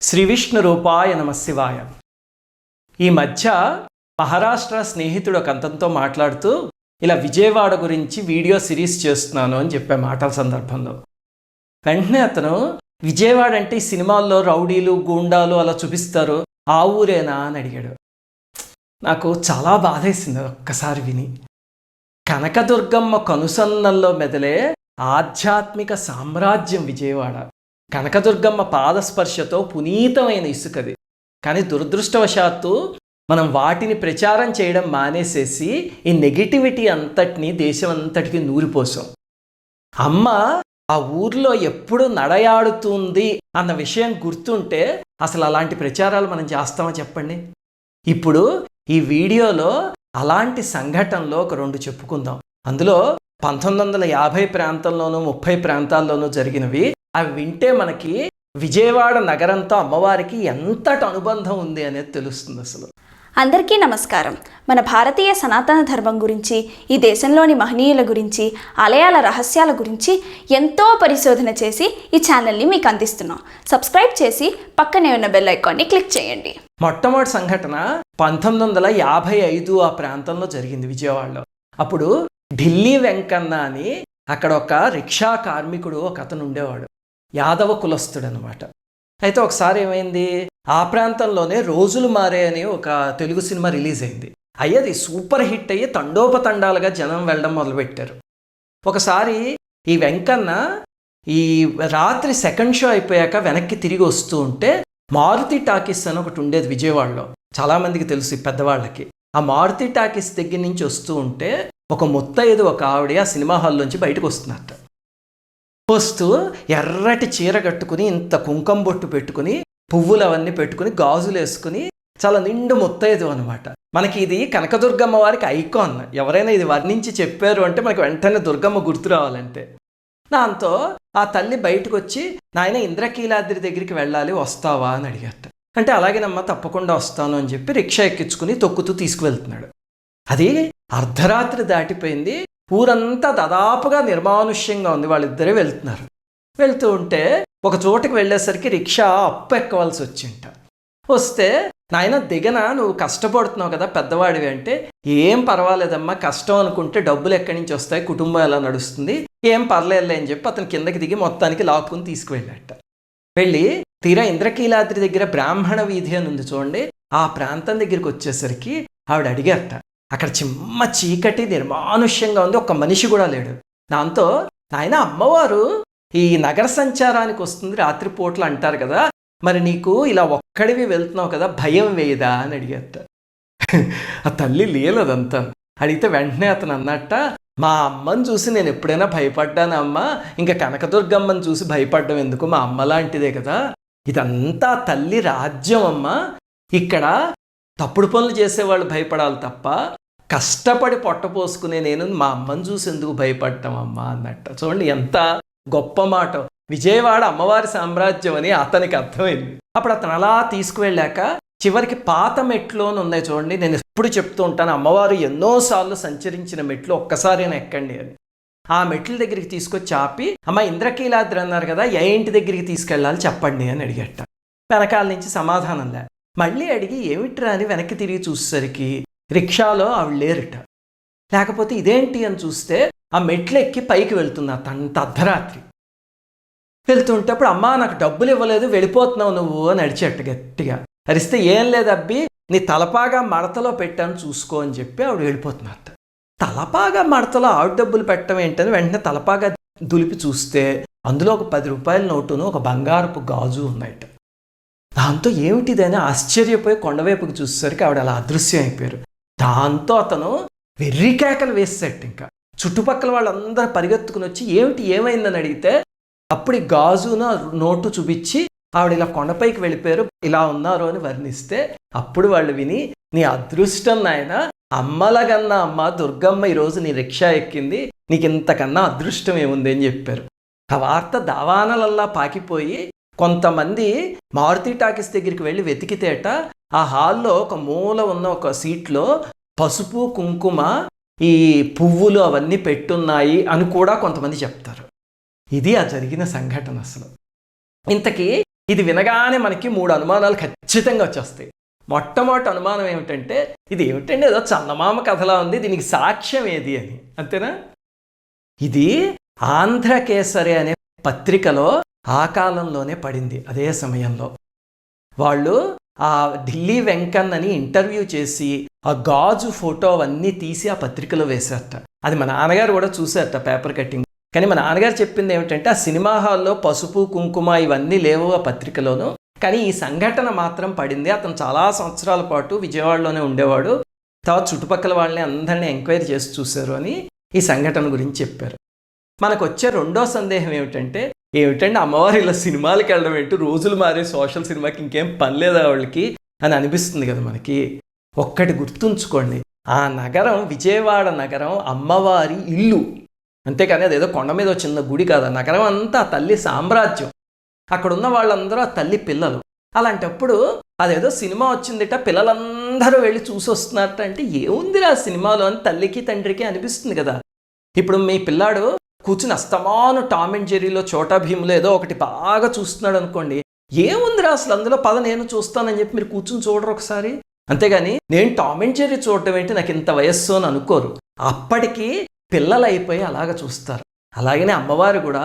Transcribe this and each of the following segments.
శ్రీ విష్ణు రూపాయ నమ శివాయ. ఈ మధ్య మహారాష్ట్ర స్నేహితుడు ఒక అతనితో మాట్లాడుతూ ఇలా విజయవాడ గురించి వీడియో సిరీస్ చేస్తున్నాను అని చెప్పే మాటల సందర్భంలో వెంటనే అతను విజయవాడ అంటే ఈ సినిమాల్లో రౌడీలు గూండాలు అలా చూపిస్తారు, ఆ ఊరేనా అని అడిగాడు. నాకు చాలా బాధేసింది ఒక్కసారి విని. కనకదుర్గమ్మ కనుసన్నల్లో మెదలే ఆధ్యాత్మిక సామ్రాజ్యం విజయవాడ. కనకదుర్గమ్మ పాదస్పర్శతో పునీతమైన ఇసుకది. కానీ దురదృష్టవశాత్తు మనం వాటిని ప్రచారం చేయడం మానేసేసి ఈ నెగిటివిటీ అంతటిని దేశం అంతటికి నూరిపోసాం. అమ్మ ఆ ఊర్లో ఎప్పుడు నడయాడుతుంది అన్న విషయం గుర్తుంటే అసలు అలాంటి ప్రచారాలు మనం చేస్తామో చెప్పండి. ఇప్పుడు ఈ వీడియోలో అలాంటి సంఘటనలో ఒక రెండు చెప్పుకుందాం. అందులో 1950 ప్రాంతంలోనూ 30 ప్రాంతాల్లోనూ జరిగినవి. అవి వింటే మనకి విజయవాడ నగరంతో అమ్మవారికి ఎంతటి అనుబంధం ఉంది అనేది తెలుస్తుంది. అసలు అందరికీ నమస్కారం. మన భారతీయ సనాతన ధర్మం గురించి, ఈ దేశంలోని మహనీయుల గురించి, ఆలయాల రహస్యాల గురించి ఎంతో పరిశోధన చేసి ఈ ఛానల్ని మీకు అందిస్తున్నాం. సబ్స్క్రైబ్ చేసి పక్కనే ఉన్న బెల్ ఐకాన్ని క్లిక్ చేయండి. మొట్టమొదటి సంఘటన 1955 ఆ ప్రాంతంలో జరిగింది విజయవాడలో. అప్పుడు ఢిల్లీ వెంకన్న అని అక్కడ ఒక రిక్షా కార్మికుడు ఒక అతను ఉండేవాడు, యాదవ కులస్తుడు అనమాట. అయితే ఒకసారి ఏమైంది, ఆ ప్రాంతంలోనే రోజులు మారే అని ఒక తెలుగు సినిమా రిలీజ్ అయింది. అయ్యది సూపర్ హిట్ అయ్యి తండోపతండాలుగా జనం వెళ్ళడం మొదలుపెట్టారు. ఒకసారి ఈ వెంకన్న ఈ రాత్రి సెకండ్ షో అయిపోయాక వెనక్కి తిరిగి వస్తూ ఉంటే మారుతి టాకీస్ అని ఒకటి ఉండేది విజయవాడలో, చాలామందికి తెలుసు పెద్దవాళ్ళకి. ఆ మారుతి టాకీస్ దగ్గర నుంచి వస్తూ ఉంటే ఒక ముత్తైదు ఒక ఆవిడ ఆ సినిమా హాల్లోంచి బయటకు వస్తున్నట్ట. వస్తూ ఎర్రటి చీర కట్టుకుని, ఇంత కుంకం బొట్టు పెట్టుకుని, పువ్వులు అవన్నీ పెట్టుకుని, గాజులు వేసుకుని చాలా నిండు ముత్తైదు అనమాట. మనకి ఇది కనకదుర్గమ్మ వారికి ఐకాన్. ఎవరైనా ఇది వర్ణించి చెప్పారు అంటే మనకి వెంటనే దుర్గమ్మ గుర్తు రావాలంటే. దాంతో ఆ తల్లి బయటకు వచ్చి, నాయన ఇంద్రకీలాద్రి దగ్గరికి వెళ్ళాలి, వస్తావా అని అడిగట. అంటే అలాగేనమ్మా తప్పకుండా వస్తాను అని చెప్పి రిక్షా ఎక్కించుకుని తొక్కుతూ తీసుకువెళ్తున్నాడు. అది అర్ధరాత్రి దాటిపోయింది. ఊరంతా దాదాపుగా నిర్మానుష్యంగా ఉంది. వాళ్ళిద్దరే వెళ్తున్నారు. వెళ్తూ ఉంటే ఒక చోటుకి వెళ్ళేసరికి రిక్షా అప్పు ఎక్కవలసి వచ్చింట. వస్తే నాయన దిగన, నువ్వు కష్టపడుతున్నావు కదా పెద్దవాడివి అంటే, ఏం పర్వాలేదమ్మా, కష్టం అనుకుంటే డబ్బులు ఎక్కడి నుంచి వస్తాయి, కుటుంబం ఎలా నడుస్తుంది, ఏం పర్లేదులే అని చెప్పి అతను కిందకి దిగి మొత్తానికి లాక్కుని తీసుకువెళ్ళాట. వెళ్ళి తీరా ఇంద్రకీలాద్రి దగ్గర బ్రాహ్మణ వీధి అని ఉంది చూడండి, ఆ ప్రాంతం దగ్గరికి వచ్చేసరికి ఆవిడ అడిగారట. అక్కడ చిమ్మ చీకటి నిర్మానుష్యంగా ఉంది, ఒక్క మనిషి కూడా లేడు. దాంతో నాయన అమ్మవారు ఈ నగర సంచారానికి వస్తుంది రాత్రిపూట్లు అంటారు కదా, మరి నీకు ఇలా ఒక్కడివి వెళ్తున్నావు కదా, భయం వేయదా అని అడిగేట. ఆ తల్లి లేలదంతా. అడిగితే వెంటనే అతను అన్నట్ట, మా అమ్మని చూసి నేను ఎప్పుడైనా భయపడ్డాను అమ్మ, ఇంకా కనకదుర్గమ్మని చూసి భయపడ్డం ఎందుకు, మా అమ్మ లాంటిదే కదా, ఇదంతా తల్లి రాజ్యం అమ్మ, ఇక్కడ తప్పుడు పనులు చేసేవాళ్ళు భయపడాలి తప్ప కష్టపడి పొట్టపోసుకునే నేను మా అమ్మని చూసి ఎందుకు భయపడ్డాం అమ్మ అన్నట్ట. చూడండి ఎంత గొప్ప మాట. విజయవాడ అమ్మవారి సామ్రాజ్యం అని అతనికి అర్థమైంది. అప్పుడు అతను అలా తీసుకువెళ్ళాక చివరికి పాత మెట్లు అని ఉన్నాయి చూడండి, నేను ఎప్పుడు చెప్తూ ఉంటాను, అమ్మవారు ఎన్నోసార్లు సంచరించిన మెట్లు ఒక్కసారైనా ఎక్కండి అని. ఆ మెట్ల దగ్గరికి తీసుకొచ్చి ఆపి, అమ్మ ఇంద్రకీలాద్రి అన్నారు కదా, ఏ ఇంటి దగ్గరికి తీసుకెళ్ళాలి చెప్పండి అని అడిగట. వెనకాల నుంచి సమాధానం లే. మళ్ళీ అడిగి ఏమిట్రా అని వెనక్కి తిరిగి చూసేసరికి రిక్షాలో ఆవిడ లేరట. లేకపోతే ఇదేంటి అని చూస్తే ఆ మెట్లు ఎక్కి పైకి వెళ్తుంది అంత అర్ధరాత్రి. వెళ్తుంటే అప్పుడు, అమ్మా నాకు డబ్బులు ఇవ్వలేదు, వెళ్ళిపోతున్నావు నువ్వు అని అడిచేట గట్టిగా. అరిస్తే, ఏం లేదు అబ్బి, నీ తలపాగా మడతలో పెట్టాను చూసుకో అని చెప్పి ఆవిడ వెళ్ళిపోతున్నట్ట. తలపాగా మడతలో ఆవిడ డబ్బులు పెట్టడం ఏంటని వెంటనే తలపాగా దులిపి చూస్తే అందులో ఒక 10 రూపాయల నోటును ఒక బంగారపు గాజు ఉన్నాయట. దాంతో ఏమిటిదని ఆశ్చర్యపోయి కొండవైపుకి చూసేసరికి ఆవిడ అలా అదృశ్యం అయిపోయారు. దాంతో అతను వెర్రి కేకలు వేసేట. ఇంకా చుట్టుపక్కల వాళ్ళందరూ పరిగెత్తుకుని వచ్చి ఏమైందని అడిగితే అప్పుడు ఈ గాజును నోటు చూపించి ఆవిడ ఇలా కొండపైకి వెళ్ళిపోయారు, ఇలా ఉన్నారు అని వర్ణిస్తే అప్పుడు వాళ్ళు విని, నీ అదృష్టం నాయన, అమ్మలగన్నా అమ్మ దుర్గమ్మ ఈరోజు నీ రిక్షా ఎక్కింది, నీకు ఇంతకన్నా అదృష్టం ఏముంది అని చెప్పారు. ఆ వార్త దావానలల్లా పాకిపోయి కొంతమంది మారుతి టాకీస్ దగ్గరికి వెళ్ళి వెతికితేట ఆ హాల్లో ఒక మూల ఉన్న ఒక సీట్లో పసుపు కుంకుమ ఈ పువ్వులు అవన్నీ పెట్టున్నాయి అని కూడా కొంతమంది చెప్తారు. ఇది ఆ జరిగిన సంఘటన. అసలు ఇంతకీ ఇది వినగానే మనకి 3 అనుమానాలు ఖచ్చితంగా వచ్చేస్తాయి. మొట్టమొదటి అనుమానం ఏమిటంటే, ఇది ఏమిటండి ఏదో చందమామ కథలా ఉంది, దీనికి సాక్ష్యం ఏది అని. అంతేనా? ఇది ఆంధ్రకేసరి అనే పత్రికలో ఆ కాలంలోనే పడింది. అదే సమయంలో వాళ్ళు ఆ ఢిల్లీ వెంకన్నని ఇంటర్వ్యూ చేసి ఆ గాజు ఫోటో అవన్నీ తీసి ఆ పత్రికలో వేశారట. అది మా నాన్నగారు కూడా చూశారట పేపర్ కటింగ్. కానీ మా నాన్నగారు చెప్పింది ఏమిటంటే, ఆ సినిమా హాల్లో పసుపు కుంకుమ ఇవన్నీ లేవు ఆ పత్రికలోను, కానీ ఈ సంఘటన మాత్రం పడింది. అతను చాలా సంవత్సరాల పాటు విజయవాడలోనే ఉండేవాడు, తర్వాత చుట్టుపక్కల వాళ్ళని అందరినీ ఎంక్వైరీ చేసి చూశారు అని ఈ సంఘటన గురించి చెప్పారు. మనకు వచ్చే రెండో సందేహం ఏమిటండి అమ్మవారు ఇలా సినిమాలకు వెళ్ళడం ఏంటి, రోజులు మారే సోషల్ సినిమాకి ఇంకేం పని లేదా వాళ్ళకి అని అనిపిస్తుంది కదా మనకి. ఒక్కటి గుర్తుంచుకోండి, ఆ నగరం విజయవాడ నగరం అమ్మవారి ఇల్లు, అంతేకాని అదేదో కొండ మీద చిన్న గుడి కాదు. నగరం అంతా తల్లి సామ్రాజ్యం, అక్కడ ఉన్న వాళ్ళందరూ ఆ తల్లి పిల్లలు. అలాంటప్పుడు అదేదో సినిమా వచ్చిందిట, పిల్లలందరూ వెళ్ళి చూసి వస్తున్నారట అంటే ఏముందిరా సినిమాలో అని తల్లికి తండ్రికి అనిపిస్తుంది కదా. ఇప్పుడు మీ పిల్లాడు కూర్చుని అస్తమాను టామ్ అండ్ జెర్రీలో చోటా భీములో ఏదో ఒకటి బాగా చూస్తున్నాడు అనుకోండి, ఏముందిరా అసలు అందులో పద నేను చూస్తానని చెప్పి మీరు కూర్చుని చూడరు ఒకసారి. అంతేగాని నేను టామ్ అండ్ జెర్రీ చూడటం ఏంటి, నాకు ఇంత వయస్సు అని అనుకోరు. అప్పటికి పిల్లలు అయిపోయి అలాగ చూస్తారు. అలాగనే అమ్మవారు కూడా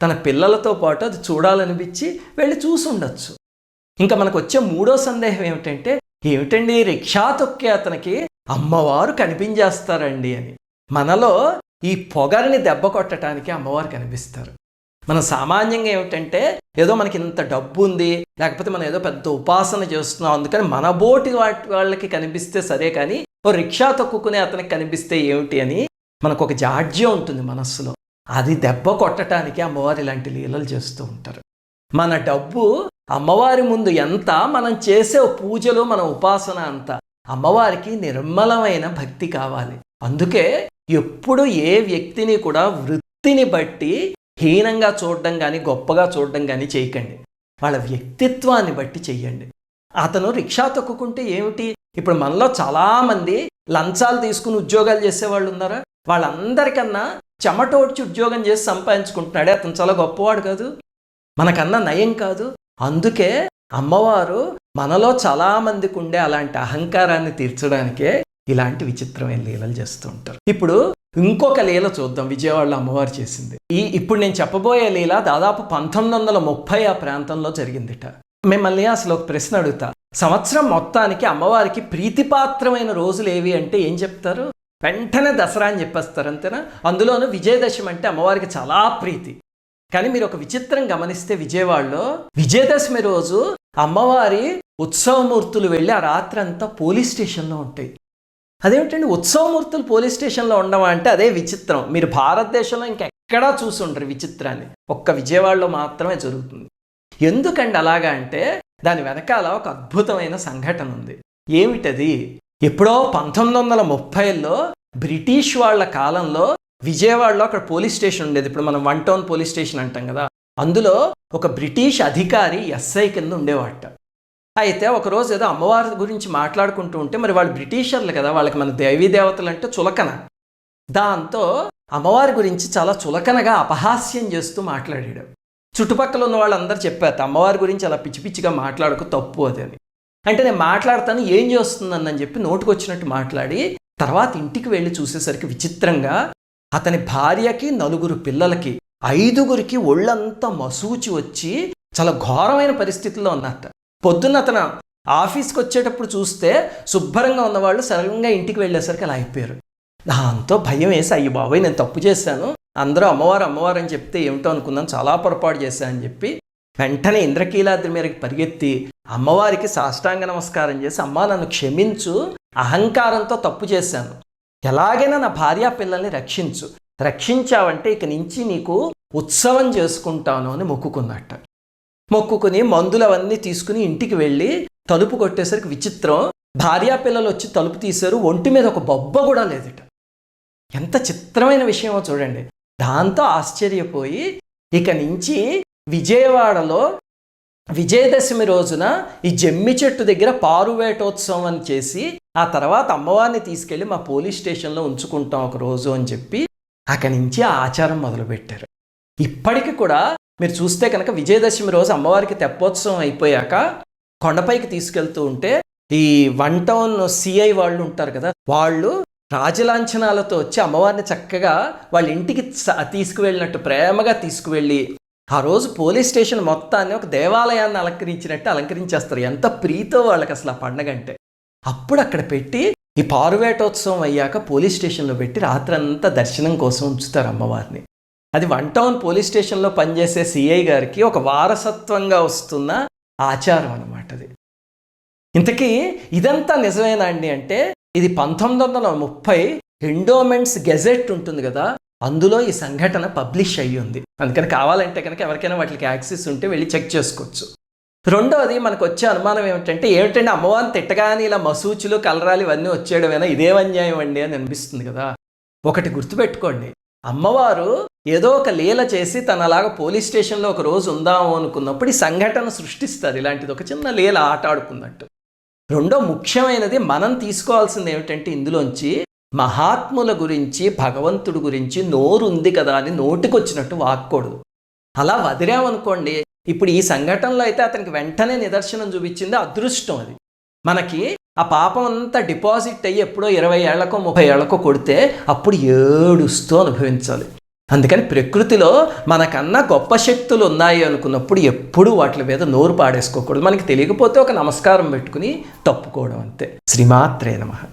తన పిల్లలతో పాటు అది చూడాలనిపించి వెళ్ళి చూసి ఉండొచ్చు. ఇంకా మనకు వచ్చే మూడో సందేహం ఏమిటండి రిక్షా తొక్కే అతనికి అమ్మవారు కనిపించేస్తారండి అని. మనలో ఈ పొగరిని దెబ్బ కొట్టడానికి అమ్మవారు కనిపిస్తారు. మనం సామాన్యంగా ఏమిటంటే, ఏదో మనకి ఇంత డబ్బు ఉంది, లేకపోతే మనం ఏదో పెద్ద ఉపాసన చేస్తున్నాం, అందుకని మన బోటి వాళ్ళకి కనిపిస్తే సరే, కానీ ఓ రిక్షా తొక్కుకునే అతనికి కనిపిస్తే ఏమిటి అని మనకు ఒక జాడ్యం ఉంటుంది మనస్సులో. అది దెబ్బ కొట్టడానికి అమ్మవారు ఇలాంటి లీలలు చేస్తూ ఉంటారు. మన డబ్బు అమ్మవారి ముందు ఎంత, మనం చేసే పూజలు మన ఉపాసన అంత. అమ్మవారికి నిర్మలమైన భక్తి కావాలి. అందుకే ఎప్పుడు ఏ వ్యక్తిని కూడా వృత్తిని బట్టి హీనంగా చూడడం కానీ గొప్పగా చూడడం కానీ చేయకండి, వాళ్ళ వ్యక్తిత్వాన్ని బట్టి చెయ్యండి. అతను రిక్షా తొక్కుకుంటే ఏమిటి, ఇప్పుడు మనలో చాలామంది లంచాలు తీసుకుని ఉద్యోగాలు చేసేవాళ్ళు ఉన్నారా, వాళ్ళందరికన్నా చెమటోడ్చి ఉద్యోగం చేసి సంపాదించుకుంటున్నాడే, అతను చాలా గొప్పవాడు కాదు, మనకన్నా నయం కాదు. అందుకే అమ్మవారు మనలో చాలామందికి ఉండే అలాంటి అహంకారాన్ని తీర్చడానికే ఇలాంటి విచిత్రమైన లీలలు చేస్తూ ఉంటారు. ఇప్పుడు ఇంకొక లీల చూద్దాం, విజయవాడలో అమ్మవారు చేసింది. ఇప్పుడు నేను చెప్పబోయే లీల దాదాపు 1930 ఆ ప్రాంతంలో జరిగిందిట. మిమ్మల్ని అసలు ఒక ప్రశ్న అడుగుతా, సంవత్సరం మొత్తానికి అమ్మవారికి ప్రీతిపాత్రమైన రోజులు ఏవి అంటే ఏం చెప్తారు? వెంటనే దసరా అని చెప్పేస్తారు, అంతేనా? అందులోనూ విజయదశమి అంటే అమ్మవారికి చాలా ప్రీతి. కానీ మీరు ఒక విచిత్రం గమనిస్తే, విజయవాడలో విజయదశమి రోజు అమ్మవారి ఉత్సవమూర్తులు వెళ్ళి ఆ రాత్రి అంతా పోలీస్ స్టేషన్లో ఉంటాయి. అదేమిటండి ఉత్సవమూర్తులు పోలీస్ స్టేషన్లో ఉండవా అంటే అదే విచిత్రం. మీరు భారతదేశంలో ఇంకెక్కడా చూసి ఉండరు విచిత్రాన్ని, ఒక్క విజయవాడలో మాత్రమే జరుగుతుంది. ఎందుకండి అలాగా అంటే దాని వెనకాల ఒక అద్భుతమైన సంఘటన ఉంది. ఏమిటది? ఎప్పుడో 1930లో బ్రిటిష్ వాళ్ళ కాలంలో విజయవాడలో అక్కడ పోలీస్ స్టేషన్ ఉండేది. ఇప్పుడు మనం 1 టౌన్ పోలీస్ స్టేషన్ అంటాం కదా, అందులో ఒక బ్రిటిష్ అధికారి ఎస్ఐ కింద ఉండేవాట. అయితే ఒకరోజు ఏదో అమ్మవారి గురించి మాట్లాడుకుంటూ ఉంటే, మరి వాళ్ళు బ్రిటిషర్లు కదా, వాళ్ళకి మన దేవీ దేవతలు అంటే చులకన. దాంతో అమ్మవారి గురించి చాలా చులకనగా అపహాస్యం చేస్తూ మాట్లాడాడు. చుట్టుపక్కల ఉన్న వాళ్ళందరూ చెప్పారు, అమ్మవారి గురించి అలా పిచ్చి పిచ్చిగా మాట్లాడకు, తప్పు అది అని. అంటే నేను మాట్లాడతాను, ఏం చేస్తుందని చెప్పి నోటుకొచ్చినట్టు మాట్లాడి తర్వాత ఇంటికి వెళ్ళి చూసేసరికి విచిత్రంగా అతని భార్యకి 4 పిల్లలకి 5గురికి ఒళ్ళంతా మసూచి వచ్చి చాలా ఘోరమైన పరిస్థితుల్లో ఉన్నట్ట. పొద్దున్న అతను ఆఫీస్కి వచ్చేటప్పుడు చూస్తే శుభ్రంగా ఉన్నవాళ్ళు సడన్గా ఇంటికి వెళ్ళేసరికి అలా అయిపోయారు. దాంతో భయం వేసి, అయ్యి బాబాయ్ నేను తప్పు చేశాను, అందరూ అమ్మవారు అమ్మవారు అని చెప్తే ఏమిటో అనుకున్నాను, చాలా పొరపాటు చేశానని చెప్పి వెంటనే ఇంద్రకీలాద్రి మీదకి పరిగెత్తి అమ్మవారికి సాష్టాంగ నమస్కారం చేసి, అమ్మా నన్ను క్షమించు, అహంకారంతో తప్పు చేశాను, ఎలాగైనా నా భార్యా పిల్లల్ని రక్షించావంటే ఇక నుంచి నీకు ఉత్సవం చేసుకుంటాను అని మొక్కుకున్నట్ట. మొక్కుకుని మందులు అవన్నీ తీసుకుని ఇంటికి వెళ్ళి తలుపు కొట్టేసరికి విచిత్రం, భార్యా పిల్లలు వచ్చి తలుపు తీశారు, ఒంటి మీద ఒక బొబ్బ కూడా లేదట. ఎంత చిత్రమైన విషయమో చూడండి. దాంతో ఆశ్చర్యపోయి ఇక నుంచి విజయవాడలో విజయదశమి రోజున ఈ జమ్మి చెట్టు దగ్గర పారువేటోత్సవం అని చేసి, ఆ తర్వాత అమ్మవారిని తీసుకెళ్ళి మా పోలీస్ స్టేషన్లో ఉంచుకుంటాం ఒక రోజు అని చెప్పి అక్కడి నుంచి ఆ ఆచారం మొదలుపెట్టారు. ఇప్పటికి కూడా మీరు చూస్తే కనుక విజయదశమి రోజు అమ్మవారికి తెప్పోత్సవం అయిపోయాక కొండపైకి తీసుకెళ్తూ ఉంటే ఈ 1 టౌన్ సిఐ వాళ్ళు ఉంటారు కదా, వాళ్ళు రాజలాంఛనాలతో వచ్చి అమ్మవారిని చక్కగా వాళ్ళ ఇంటికి తీసుకువెళ్ళినట్టు ప్రేమగా తీసుకువెళ్ళి ఆ రోజు పోలీస్ స్టేషన్ మొత్తాన్ని ఒక దేవాలయాన్ని అలంకరించినట్టు అలంకరించేస్తారు. ఎంత ప్రీతో వాళ్ళకి అసలు ఆ పండగ అంటే. అప్పుడు అక్కడ పెట్టి ఈ పారువేటోత్సవం అయ్యాక పోలీస్ స్టేషన్లో పెట్టి రాత్రంతా దర్శనం కోసం ఉంచుతారు అమ్మవారిని. అది 1 టౌన్ పోలీస్ స్టేషన్లో పనిచేసే సిఐ గారికి ఒక వారసత్వంగా వస్తున్న ఆచారం అన్నమాట అది. ఇంతకీ ఇదంతా నిజమేనా అండి అంటే, ఇది 1930 ఎండోమెంట్స్ గెజెట్ ఉంటుంది కదా, అందులో ఈ సంఘటన పబ్లిష్ అయ్యి ఉంది. అందుకని కావాలంటే కనుక ఎవరికైనా వాటికి యాక్సెస్ ఉంటే వెళ్ళి చెక్ చేసుకోవచ్చు. రెండవది మనకు వచ్చే అనుమానం ఏమిటంటే అమ్మవారిని తిట్టగానే ఇలా మసూచులు కలరాలు ఇవన్నీ వచ్చేయడమేనా, ఇదేం అన్యాయం అండి అని అనిపిస్తుంది కదా. ఒకటి గుర్తుపెట్టుకోండి, అమ్మవారు ఏదో ఒక లీల చేసి తన అలాగా పోలీస్ స్టేషన్లో ఒక రోజు ఉందాము అనుకున్నప్పుడు ఈ సంఘటన సృష్టిస్తారు. ఇలాంటిది ఒక చిన్న లీల ఆట ఆడుకున్నట్టు. రెండో ముఖ్యమైనది మనం తీసుకోవాల్సింది ఏమిటంటే, ఇందులోంచి మహాత్ముల గురించి భగవంతుడి గురించి నోరు ఉంది కదా అని నోటికొచ్చినట్టు వాక్కూడదు. అలా వదిలేమనుకోండి, ఇప్పుడు ఈ సంఘటనలో అయితే అతనికి వెంటనే నిదర్శనం చూపించింది అదృష్టం. అది మనకి ఆ పాపం అంతా డిపాజిట్ అయ్యి ఎప్పుడో 20 ఏళ్లకో 30 ఏళ్లకో కొడితే అప్పుడు ఏడుస్తూ అనుభవించాలి. అందుకని ప్రకృతిలో మనకన్నా గొప్ప శక్తులు ఉన్నాయి అనుకున్నప్పుడు ఎప్పుడూ వాటి మీద నోరు పాడేసుకోకూడదు. మనకి తెలియకపోతే ఒక నమస్కారం పెట్టుకుని తప్పుకోవడం అంతే. శ్రీమాత్రే నమః.